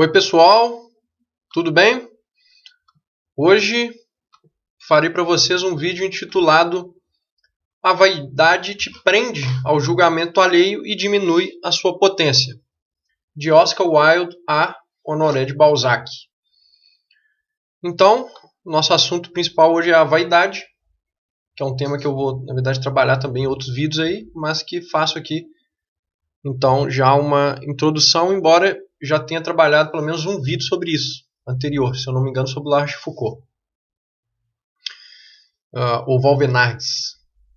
Oi pessoal, tudo bem? Hoje farei para vocês um vídeo intitulado A vaidade te prende ao julgamento alheio e diminui a sua potência, de Oscar Wilde a Honoré de Balzac. Então, nosso assunto principal hoje é a vaidade, que é um tema que eu vou, na verdade, trabalhar também em outros vídeos aí, mas que faço aqui, então, já uma introdução, embora já tenha trabalhado pelo menos um vídeo sobre isso, anterior, se eu não me engano, sobre La Rochefoucauld. Ou Valvenardes.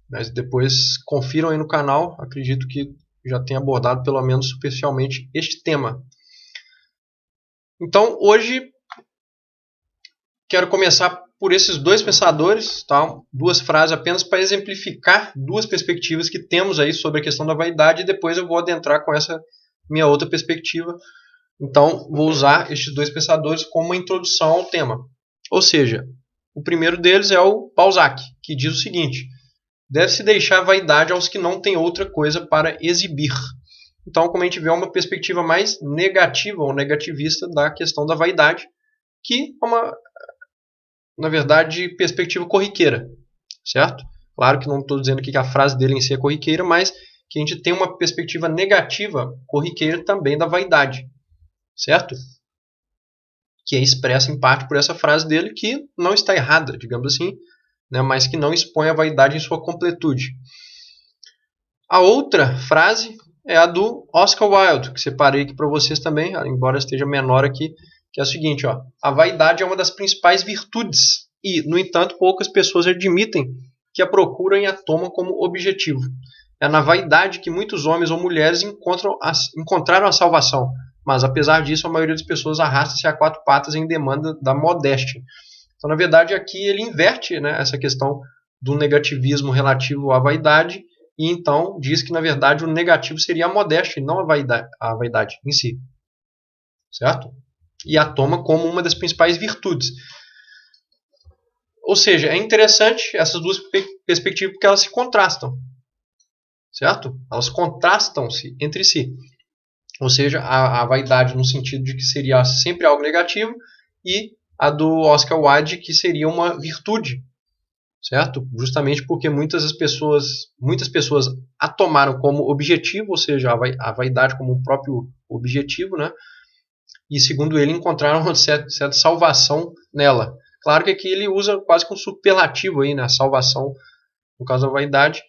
Mas depois confiram aí no canal, acredito que já tenha abordado pelo menos superficialmente este tema. Então hoje quero começar por esses dois pensadores, tá? Duas frases apenas para exemplificar duas perspectivas que temos aí sobre a questão da vaidade, e depois eu vou adentrar com essa minha outra perspectiva. Então vou usar estes dois pensadores como uma introdução ao tema. Ou seja, o primeiro deles é o Balzac, que diz o seguinte: deve-se deixar a vaidade aos que não têm outra coisa para exibir. Então, como a gente vê, é uma perspectiva mais negativa ou negativista da questão da vaidade, que é uma, na verdade, perspectiva corriqueira, certo? Claro que não estou dizendo aqui que a frase dele em si é corriqueira, mas que a gente tem uma perspectiva negativa corriqueira também da vaidade, certo? Que é expressa em parte por essa frase dele, que não está errada, digamos assim, né, mas que não expõe a vaidade em sua completude. A outra frase é a do Oscar Wilde, que separei aqui para vocês também, embora esteja menor aqui, que é o seguinte: a vaidade é uma das principais virtudes e, no entanto, poucas pessoas admitem que a procuram e a tomam como objetivo. É na vaidade que muitos homens ou mulheres encontraram a salvação, mas, apesar disso, a maioria das pessoas arrasta-se a quatro patas em demanda da modéstia. Então, na verdade, aqui ele inverte, né, essa questão do negativismo relativo à vaidade, e então diz que, na verdade, o negativo seria a modéstia e não a vaidade em si. Certo? E a toma como uma das principais virtudes. Ou seja, é interessante essas duas perspectivas porque elas se contrastam. Certo? Elas contrastam-se entre si. Ou seja, a vaidade no sentido de que seria sempre algo negativo, e a do Oscar Wilde, que seria uma virtude, certo? Justamente porque muitas pessoas a tomaram como objetivo, ou seja, a vaidade como um próprio objetivo, né? E segundo ele, encontraram uma certa salvação nela. Claro que aqui ele usa quase que um superlativo aí, né? Salvação, no caso da vaidade,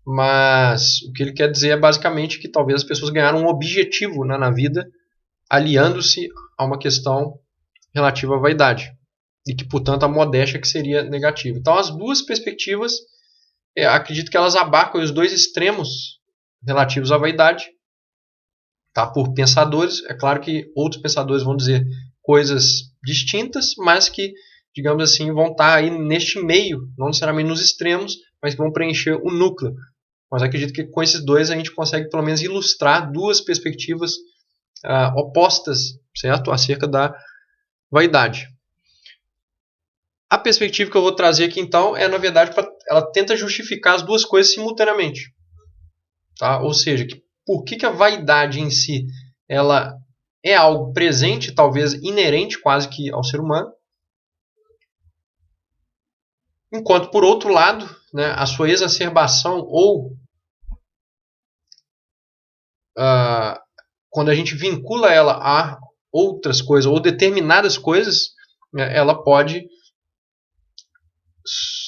mas o que ele quer dizer é basicamente que talvez as pessoas ganharam um objetivo, né, na vida, aliando-se a uma questão relativa à vaidade, e que, portanto, a modéstia que seria negativa. Então, as duas perspectivas, acredito que elas abarcam os dois extremos relativos à vaidade, tá? Por pensadores. É claro que outros pensadores vão dizer coisas distintas, mas que, digamos assim, vão estar aí neste meio, não necessariamente nos extremos, mas que vão preencher o núcleo. Mas acredito que com esses dois a gente consegue pelo menos ilustrar duas perspectivas opostas, certo? Acerca da vaidade. A perspectiva que eu vou trazer aqui então é, na verdade, ela tenta justificar as duas coisas simultaneamente. Tá? Ou seja, por que a vaidade em si ela é algo presente, talvez inerente quase que ao ser humano, enquanto, por outro lado, né, a sua exacerbação ou quando a gente vincula ela a outras coisas ou determinadas coisas, né, ela pode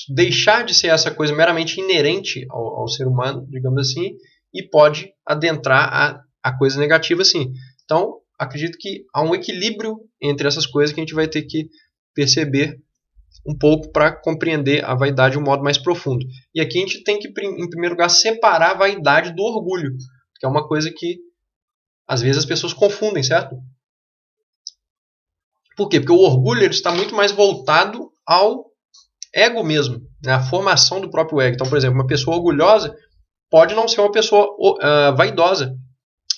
deixar de ser essa coisa meramente inerente ao ser humano, digamos assim, e pode adentrar a coisa negativa, sim. Então, acredito que há um equilíbrio entre essas coisas que a gente vai ter que perceber um pouco para compreender a vaidade de um modo mais profundo. E aqui a gente tem que, em primeiro lugar, separar a vaidade do orgulho, que é uma coisa que às vezes as pessoas confundem, certo? Por quê? Porque o orgulho ele está muito mais voltado ao ego mesmo, né? A formação do próprio ego. Então, por exemplo, uma pessoa orgulhosa pode não ser uma pessoa vaidosa,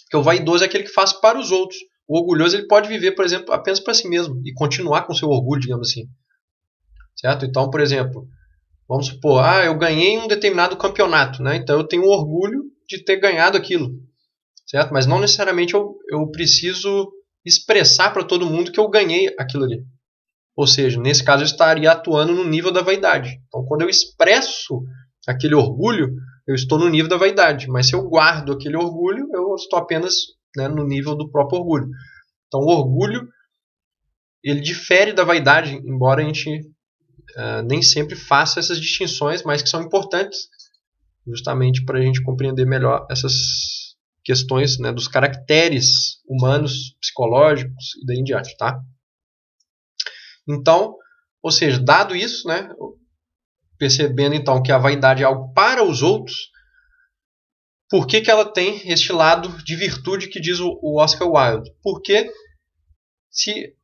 porque o vaidoso é aquele que faz para os outros. O orgulhoso ele pode viver, por exemplo, apenas para si mesmo e continuar com seu orgulho, digamos assim. Certo? Então, por exemplo, vamos supor, eu ganhei um determinado campeonato, né? Então eu tenho orgulho de ter ganhado aquilo, certo? Mas não necessariamente eu preciso expressar para todo mundo que eu ganhei aquilo ali. Ou seja, nesse caso eu estaria atuando no nível da vaidade. Então, quando eu expresso aquele orgulho, eu estou no nível da vaidade. Mas se eu guardo aquele orgulho, eu estou apenas, né, no nível do próprio orgulho. Então, o orgulho ele difere da vaidade, embora a gente nem sempre faça essas distinções, mas que são importantes justamente para a gente compreender melhor essas questões, né, dos caracteres humanos, psicológicos e daí em diante, tá? Então, ou seja, dado isso, né, percebendo então que a vaidade é algo para os outros, por que ela tem este lado de virtude que diz o Oscar Wilde? Porque se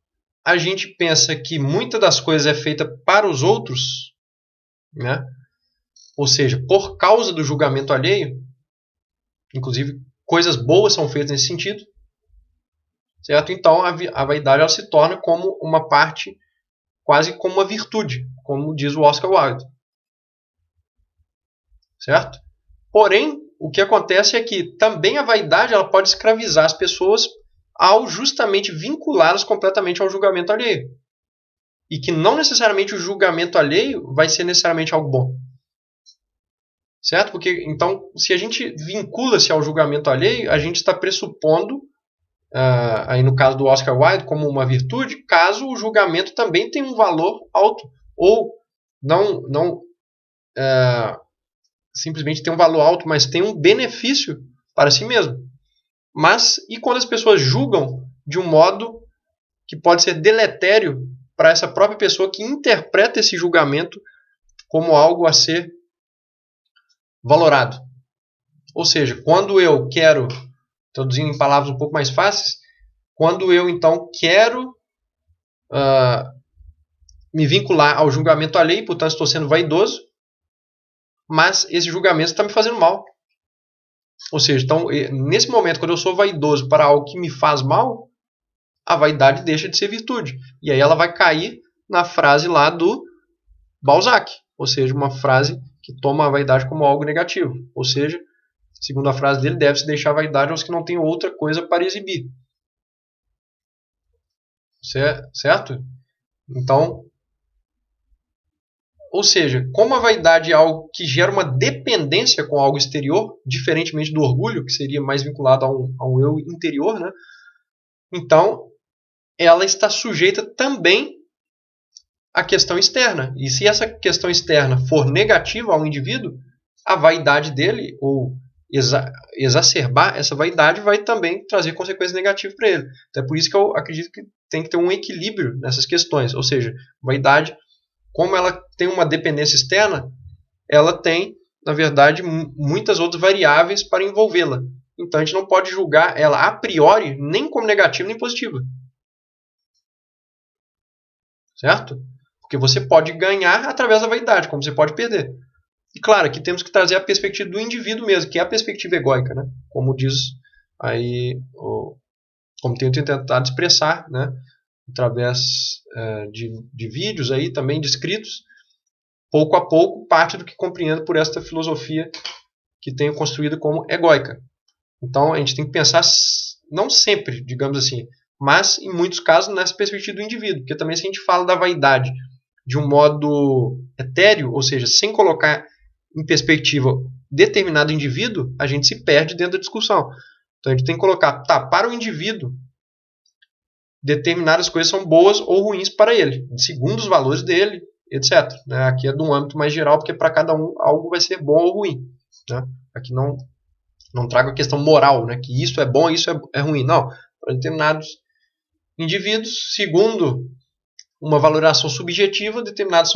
a gente pensa que muitas das coisas é feita para os outros, né, ou seja, por causa do julgamento alheio, inclusive coisas boas são feitas nesse sentido, certo? Então a vaidade ela se torna como uma parte, quase como uma virtude, como diz o Oscar Wilde. Certo? Porém, o que acontece é que também a vaidade ela pode escravizar as pessoas ao justamente vinculá-las completamente ao julgamento alheio. E que não necessariamente o julgamento alheio vai ser necessariamente algo bom. Certo? Porque, então, se a gente vincula-se ao julgamento alheio, a gente está pressupondo, aí no caso do Oscar Wilde, como uma virtude, caso o julgamento também tenha um valor alto. Ou não simplesmente tem um valor alto, mas tem um benefício para si mesmo. Mas, e quando as pessoas julgam de um modo que pode ser deletério para essa própria pessoa que interpreta esse julgamento como algo a ser valorado? Ou seja, quando eu quero, traduzindo em palavras um pouco mais fáceis, quando eu então quero me vincular ao julgamento alheio, portanto estou sendo vaidoso, mas esse julgamento está me fazendo mal. Ou seja, então, nesse momento, quando eu sou vaidoso para algo que me faz mal, a vaidade deixa de ser virtude. E aí ela vai cair na frase lá do Balzac. Ou seja, uma frase que toma a vaidade como algo negativo. Ou seja, segundo a frase dele, deve-se deixar a vaidade aos que não têm outra coisa para exibir. Certo? Então, ou seja, como a vaidade é algo que gera uma dependência com algo exterior, diferentemente do orgulho, que seria mais vinculado a um eu interior, né? Então, ela está sujeita também à questão externa. E se essa questão externa for negativa ao indivíduo, a vaidade dele, ou exacerbar essa vaidade, vai também trazer consequências negativas para ele. Então é por isso que eu acredito que tem que ter um equilíbrio nessas questões. Ou seja, vaidade, como ela tem uma dependência externa, ela tem, na verdade, muitas outras variáveis para envolvê-la. Então a gente não pode julgar ela a priori nem como negativa nem positiva. Certo? Porque você pode ganhar através da vaidade, como você pode perder. E claro, aqui temos que trazer a perspectiva do indivíduo mesmo, que é a perspectiva egóica, né? Como diz aí, como tenho tentado expressar, né? Através de vídeos aí, também de escritos, pouco a pouco, parte do que compreendo por esta filosofia que tenho construído como egóica. Então, a gente tem que pensar, não sempre, digamos assim, mas em muitos casos nessa perspectiva do indivíduo, porque também se a gente fala da vaidade de um modo etéreo, ou seja, sem colocar em perspectiva determinado indivíduo, a gente se perde dentro da discussão. Então a gente tem que colocar, para o indivíduo, determinadas coisas são boas ou ruins para ele, segundo os valores dele, etc. Aqui é de um âmbito mais geral, porque para cada um algo vai ser bom ou ruim. Né? Aqui não trago a questão moral, né? Que isso é bom e isso é ruim. Não, para determinados indivíduos, segundo uma valoração subjetiva, determinadas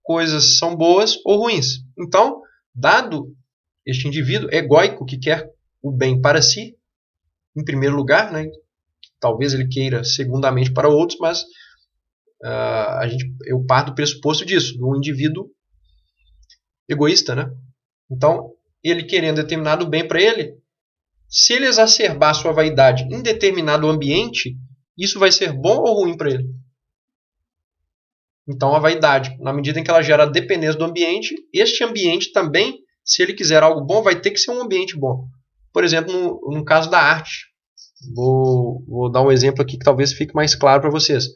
coisas são boas ou ruins. Então, dado este indivíduo egóico que quer o bem para si, em primeiro lugar, né? Talvez ele queira segundamente para outros, mas eu parto do pressuposto disso, do indivíduo egoísta, né? Então, ele querendo determinado bem para ele, se ele exacerbar sua vaidade em determinado ambiente, isso vai ser bom ou ruim para ele? Então, a vaidade, na medida em que ela gera dependência do ambiente, este ambiente também, se ele quiser algo bom, vai ter que ser um ambiente bom. Por exemplo, no caso da arte. Vou dar um exemplo aqui que talvez fique mais claro para vocês.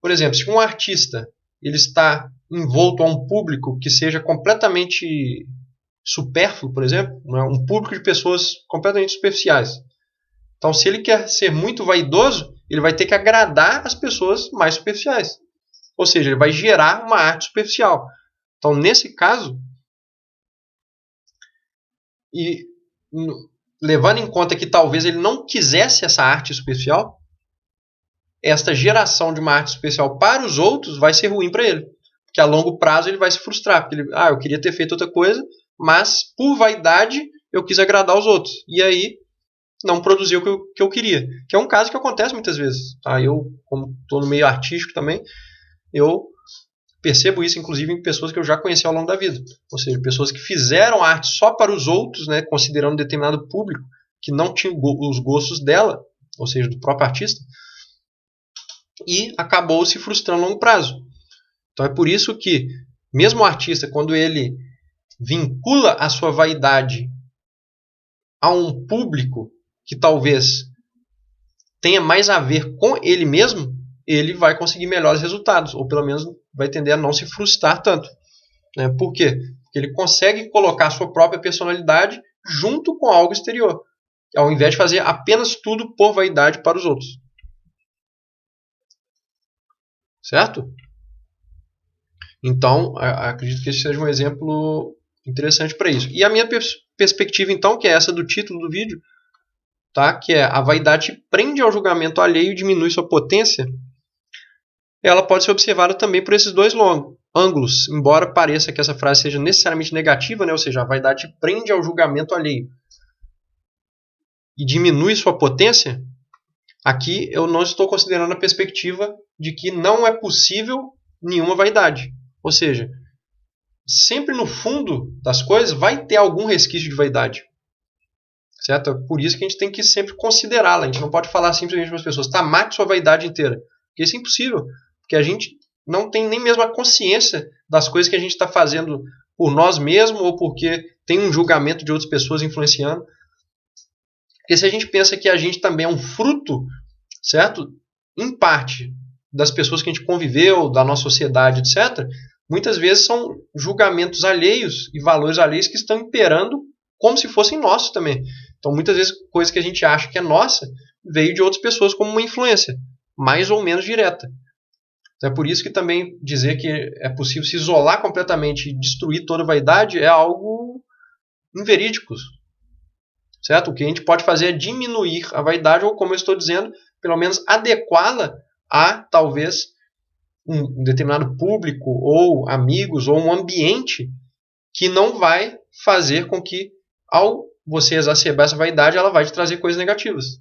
Por exemplo, se um artista ele está envolto a um público que seja completamente supérfluo, por exemplo, um público de pessoas completamente superficiais. Então, se ele quer ser muito vaidoso, ele vai ter que agradar as pessoas mais superficiais. Ou seja, ele vai gerar uma arte superficial. Então, nesse caso, e levando em conta que talvez ele não quisesse essa arte superficial, esta geração de uma arte superficial para os outros vai ser ruim para ele. Porque a longo prazo ele vai se frustrar. Porque ele, eu queria ter feito outra coisa, mas por vaidade eu quis agradar os outros. E aí não produziu o que eu queria. Que é um caso que acontece muitas vezes. Tá? Eu, como estou no meio artístico também, eu percebo isso, inclusive, em pessoas que eu já conheci ao longo da vida. Ou seja, pessoas que fizeram arte só para os outros, né, considerando determinado público que não tinha os gostos dela, ou seja, do próprio artista, e acabou se frustrando a longo prazo. Então é por isso que, mesmo o artista, quando ele vincula a sua vaidade a um público que talvez tenha mais a ver com ele mesmo, ele vai conseguir melhores resultados, ou pelo menos vai tender a não se frustrar tanto. Né? Por quê? Porque ele consegue colocar a sua própria personalidade junto com algo exterior, ao invés de fazer apenas tudo por vaidade para os outros. Certo? Então, acredito que esse seja um exemplo interessante para isso. E a minha perspectiva, então, que é essa do título do vídeo, tá? Que é a vaidade prende ao julgamento alheio e diminui sua potência, ela pode ser observada também por esses dois ângulos, embora pareça que essa frase seja necessariamente negativa, né? Ou seja, a vaidade prende ao julgamento alheio e diminui sua potência. Aqui eu não estou considerando a perspectiva de que não é possível nenhuma vaidade. Ou seja, sempre no fundo das coisas vai ter algum resquício de vaidade. Certo? Por isso que a gente tem que sempre considerá-la. A gente não pode falar simplesmente para as pessoas, tá, mate sua vaidade inteira. Porque isso é impossível. Porque a gente não tem nem mesmo a consciência das coisas que a gente está fazendo por nós mesmos ou porque tem um julgamento de outras pessoas influenciando. Porque se a gente pensa que a gente também é um fruto, certo? Em parte das pessoas que a gente conviveu, da nossa sociedade, etc., muitas vezes são julgamentos alheios e valores alheios que estão imperando como se fossem nossos também. Então, muitas vezes, coisa que a gente acha que é nossa veio de outras pessoas como uma influência, mais ou menos direta. Então, é por isso que também dizer que é possível se isolar completamente e destruir toda a vaidade é algo inverídico. Certo? O que a gente pode fazer é diminuir a vaidade, ou, como eu estou dizendo, pelo menos adequá-la a, talvez, um determinado público, ou amigos, ou um ambiente que não vai fazer com que, ao você exacerbar essa vaidade, ela vai te trazer coisas negativas.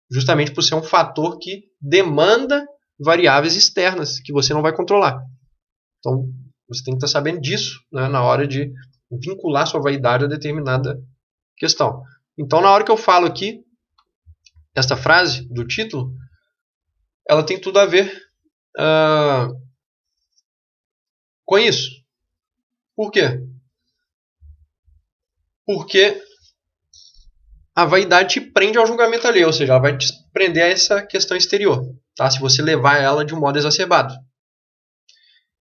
Justamente por ser um fator que demanda variáveis externas que você não vai controlar. Então, você tem que estar sabendo disso, né, na hora de vincular sua vaidade a determinada questão. Então, na hora que eu falo aqui, esta frase do título, ela tem tudo a ver com isso. Por quê? Porque a vaidade te prende ao julgamento alheio, ou seja, ela vai te prender a essa questão exterior, tá? Se você levar ela de um modo exacerbado.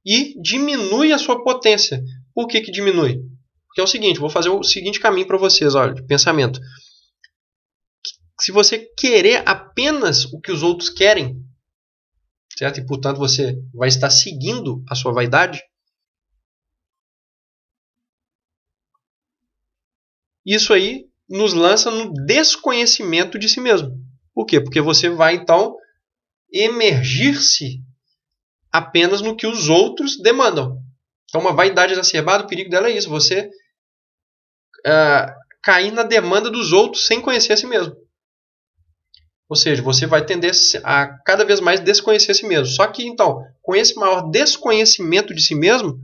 E diminui a sua potência. Por que diminui? Porque é o seguinte, vou fazer o seguinte caminho para vocês, olha, de pensamento. Se você querer apenas o que os outros querem, certo? E, portanto, você vai estar seguindo a sua vaidade, isso aí nos lança no desconhecimento de si mesmo. Por quê? Porque você vai, então, emergir-se apenas no que os outros demandam. Então, uma vaidade exacerbada, o perigo dela é isso, você cair na demanda dos outros sem conhecer a si mesmo. Ou seja, você vai tender a cada vez mais desconhecer a si mesmo. Só que, então, com esse maior desconhecimento de si mesmo,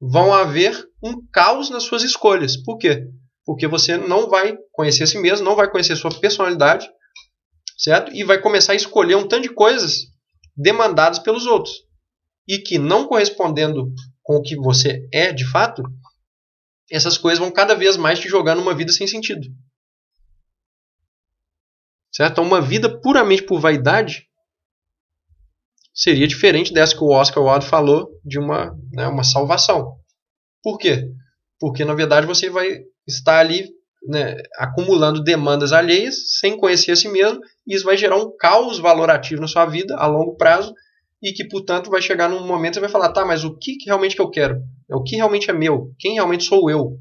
vão haver um caos nas suas escolhas. Por quê? Porque você não vai conhecer a si mesmo, não vai conhecer a sua personalidade, certo? E vai começar a escolher um tanto de coisas demandadas pelos outros. E que, não correspondendo com o que você é de fato, essas coisas vão cada vez mais te jogar numa vida sem sentido. certo? Então, uma vida puramente por vaidade seria diferente dessa que o Oscar Wilde falou de uma salvação. Por quê? Porque, na verdade, você vai estar ali, né, acumulando demandas alheias, sem conhecer a si mesmo, e isso vai gerar um caos valorativo na sua vida a longo prazo, e que, portanto, vai chegar num momento que você vai falar, tá, mas o que realmente que eu quero? O que realmente é meu? Quem realmente sou eu?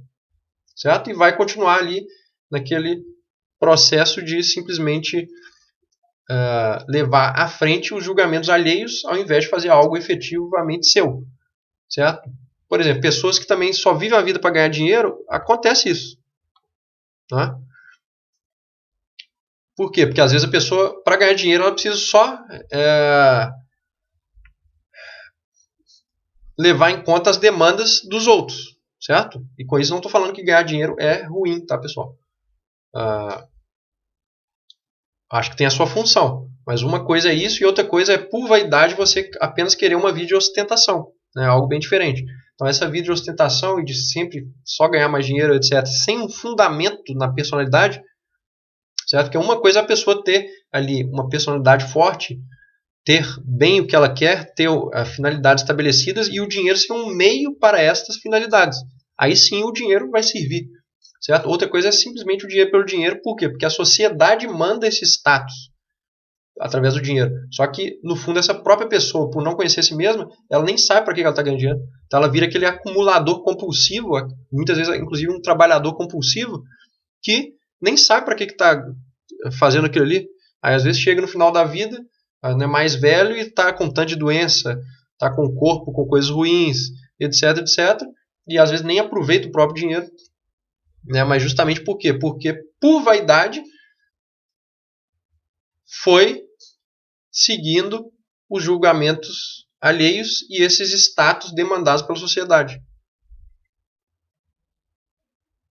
Certo? E vai continuar ali naquele processo de simplesmente levar à frente os julgamentos alheios ao invés de fazer algo efetivamente seu. Certo? Por exemplo, pessoas que também só vivem a vida para ganhar dinheiro, acontece isso. Né? Por quê? Porque às vezes a pessoa, para ganhar dinheiro, ela precisa só levar em conta as demandas dos outros. Certo? E com isso não estou falando que ganhar dinheiro é ruim, tá, pessoal? Acho que tem a sua função. Mas uma coisa é isso e outra coisa é, por vaidade, você apenas querer uma vida de ostentação. Né? Algo bem diferente. Então, essa vida de ostentação e de sempre só ganhar mais dinheiro, etc., sem um fundamento na personalidade, certo? Que uma coisa é a pessoa ter ali uma personalidade forte, ter bem o que ela quer, ter finalidades estabelecidas e o dinheiro ser um meio para estas finalidades. Aí sim o dinheiro vai servir. Certo? Outra coisa é simplesmente o dinheiro pelo dinheiro. Por quê? Porque a sociedade manda esse status através do dinheiro. Só que, no fundo, essa própria pessoa, por não conhecer a si mesma, ela nem sabe para que ela está ganhando dinheiro. Então ela vira aquele acumulador compulsivo, muitas vezes, inclusive, um trabalhador compulsivo, que nem sabe para que está fazendo aquilo ali. Aí, às vezes, chega no final da vida, né, mais velho e está com tanto de doença, está com o corpo com coisas ruins, etc, etc. E, às vezes, nem aproveita o próprio dinheiro. Né? Mas justamente por quê? Porque por vaidade foi seguindo os julgamentos alheios e esses status demandados pela sociedade.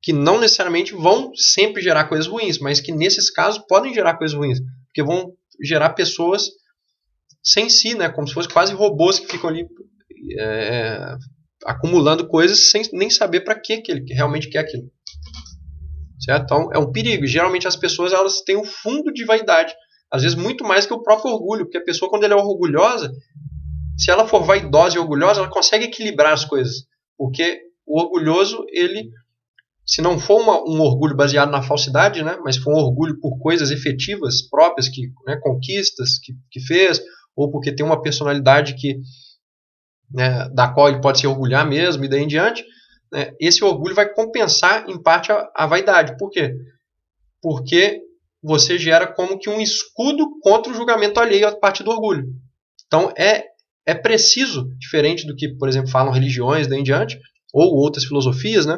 Que não necessariamente vão sempre gerar coisas ruins, mas que nesses casos podem gerar coisas ruins. Porque vão gerar pessoas sem si, né? Como se fossem quase robôs que ficam ali acumulando coisas sem nem saber para que ele realmente quer aquilo. Certo? Então, é um perigo. Geralmente as pessoas elas têm um fundo de vaidade. Às vezes muito mais que o próprio orgulho. Porque a pessoa, quando ela é orgulhosa, se ela for vaidosa e orgulhosa, ela consegue equilibrar as coisas. Porque o orgulhoso, ele, se não for um orgulho baseado na falsidade, né, mas for um orgulho por coisas efetivas, próprias, né, conquistas que fez, ou porque tem uma personalidade né, da qual ele pode se orgulhar mesmo, e daí em diante, né, esse orgulho vai compensar, em parte, a vaidade. Por quê? Porque você gera como que um escudo contra o julgamento alheio a partir do orgulho. Então, é preciso, diferente do que, por exemplo, falam religiões daí em diante, ou outras filosofias, né,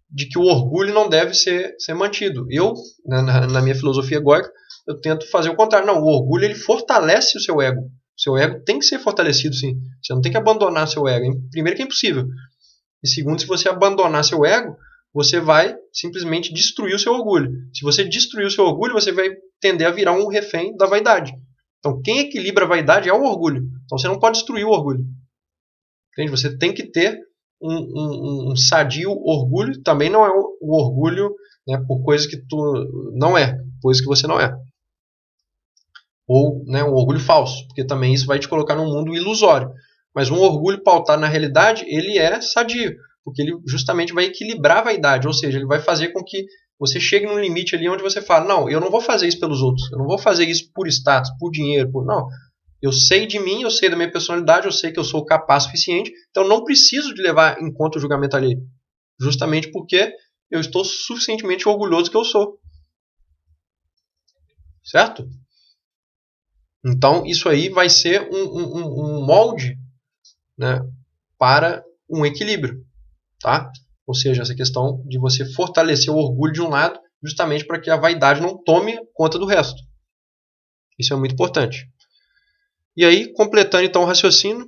de que o orgulho não deve ser mantido. Eu, na minha filosofia egóica, eu tento fazer o contrário. Não, o orgulho ele fortalece o seu ego. O seu ego tem que ser fortalecido, sim. Você não tem que abandonar seu ego. Primeiro que é impossível. E segundo, se você abandonar seu ego, você vai simplesmente destruir o seu orgulho. Se você destruir o seu orgulho, você vai tender a virar um refém da vaidade. Então, quem equilibra a vaidade é o orgulho. Então, você não pode destruir o orgulho. Entende? Você tem que ter um sadio orgulho. Também não é o orgulho, né, por coisas que tu não é, coisas que você não é. Ou, né, um orgulho falso, porque também isso vai te colocar num mundo ilusório. Mas um orgulho pautado na realidade, ele é sadio, porque ele justamente vai equilibrar a vaidade, ou seja, ele vai fazer com que você chegue num limite ali onde você fala, não, eu não vou fazer isso pelos outros, eu não vou fazer isso por status, por dinheiro, não. Eu sei de mim, eu sei da minha personalidade, eu sei que eu sou capaz o suficiente, então não preciso de levar em conta o julgamento alheio. Justamente porque eu estou suficientemente orgulhoso que eu sou. Certo? Então, isso aí vai ser um molde, né, para um equilíbrio. Tá? Ou seja, essa questão de você fortalecer o orgulho de um lado, justamente para que a vaidade não tome conta do resto. Isso é muito importante. E aí, completando então o raciocínio,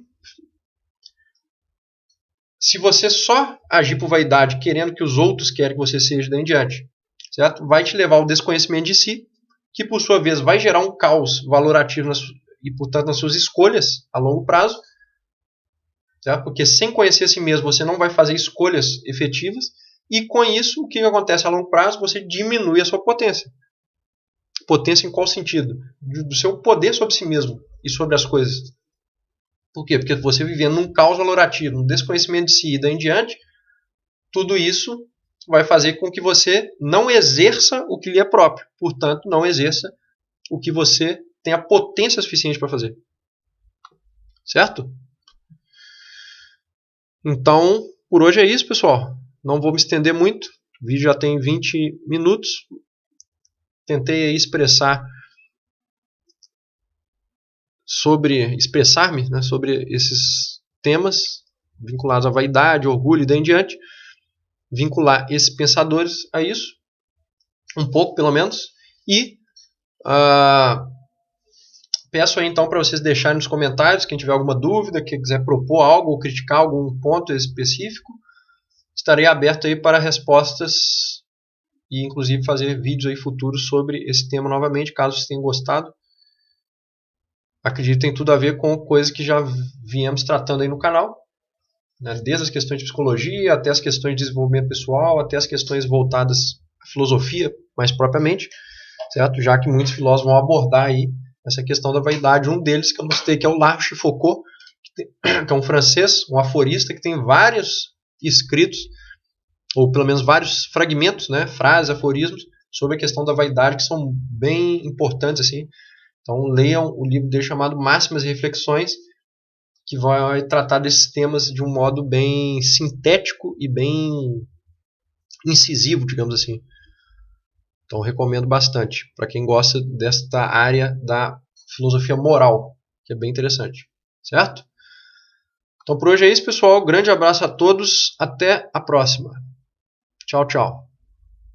se você só agir por vaidade, querendo que os outros querem que você seja daí em diante, certo? Vai te levar ao desconhecimento de si, que por sua vez vai gerar um caos valorativo e, portanto, nas suas escolhas a longo prazo, certo? Porque sem conhecer a si mesmo você não vai fazer escolhas efetivas, e com isso, o que acontece a longo prazo? Você diminui a sua potência. Potência em qual sentido? Do seu poder sobre si mesmo e sobre as coisas. Por quê? Porque você vivendo num caos valorativo, num desconhecimento de si e daí em diante, tudo isso vai fazer com que você não exerça o que lhe é próprio. Portanto, não exerça o que você tem a potência suficiente para fazer. Certo? Então, por hoje é isso, pessoal. Não vou me estender muito. O vídeo já tem 20 minutos. Tentei aí expressar-me, né, sobre esses temas vinculados à vaidade, orgulho e daí em diante. Vincular esses pensadores a isso, um pouco pelo menos. E peço aí então para vocês deixarem nos comentários, quem tiver alguma dúvida, quem quiser propor algo ou criticar algum ponto específico, estarei aberto aí para respostas e inclusive fazer vídeos aí futuros sobre esse tema novamente, caso vocês tenham gostado. Acredito que tem tudo a ver com coisas que já viemos tratando aí no canal, né? Desde as questões de psicologia, até as questões de desenvolvimento pessoal, até as questões voltadas à filosofia, mais propriamente, certo? Já que muitos filósofos vão abordar aí essa questão da vaidade. Um deles que eu não citei, que é o La Rochefoucauld, que é um francês, um aforista, que tem vários escritos, ou pelo menos vários fragmentos, né, frases, aforismos, sobre a questão da vaidade, que são bem importantes, assim. Então leiam o livro dele chamado Máximas e Reflexões, que vai tratar desses temas de um modo bem sintético e bem incisivo, digamos assim. Então recomendo bastante para quem gosta desta área da filosofia moral, que é bem interessante, certo? Então por hoje é isso, pessoal. Grande abraço a todos, até a próxima. Tchau, tchau.